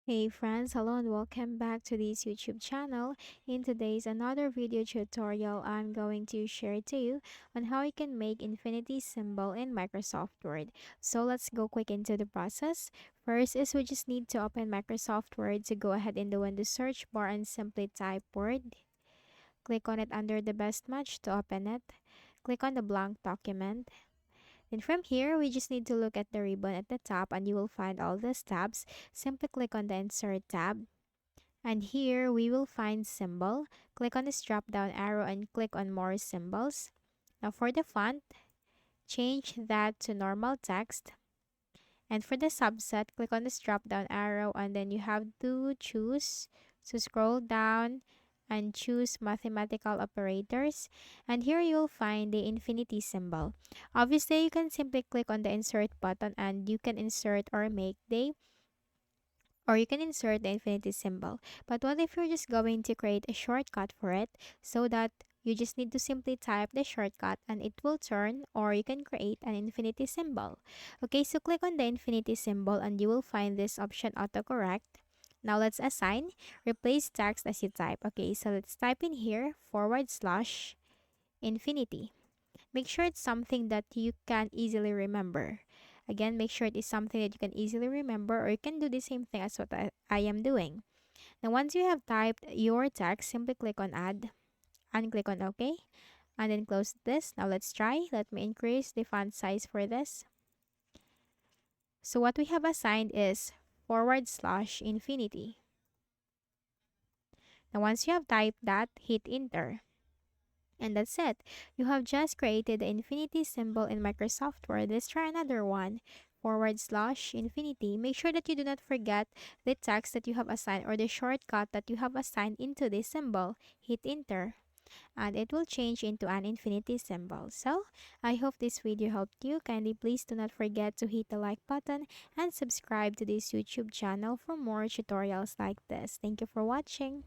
Hey friends, hello and welcome back to this YouTube channel. In today's another video tutorial, I'm going to share to you on how you can make infinity symbol in Microsoft Word. So let's go quick into the process. First is we just need to open Microsoft Word to go ahead in the Windows search bar and simply type Word. Click on it under the best match to open it. Click on the blank document. And from here, we just need to look at the ribbon at the top and you will find all these tabs. Simply click on the Insert tab. And here, we will find Symbol. Click on this drop-down arrow and click on More Symbols. Now for the font, change that to normal text. And for the subset, click on this drop-down arrow and then you have to choose. So scroll down and choose mathematical operators, and here you'll find the infinity symbol. Obviously you can simply click on the insert button and you can insert or make the or you can insert the infinity symbol. But what if you're just going to create a shortcut for it, so that you just need to simply type the shortcut and it will turn, or you can create an infinity symbol. Okay, so click on the infinity symbol and you will find this option autocorrect. Now let's assign, replace text as you type. Okay, so let's type in here /infinity. Make sure it's something that you can easily remember. Again, make sure it is something that you can easily remember, or you can do the same thing as what I am doing. Now, once you have typed your text, simply click on Add and click on OK, and then close this. Now, let's try. Let me increase the font size for this. So, what we have assigned is /infinity. Now, once you have typed that, hit Enter. And that's it. You have just created the infinity symbol in Microsoft Word. Let's try another one. /infinity. Make sure that you do not forget the text that you have assigned or the shortcut that you have assigned into this symbol. Hit enter and it will change into an infinity symbol. So, I hope this video helped you. Kindly please do not forget to hit the like button and subscribe to this YouTube channel for more tutorials like this. Thank you for watching.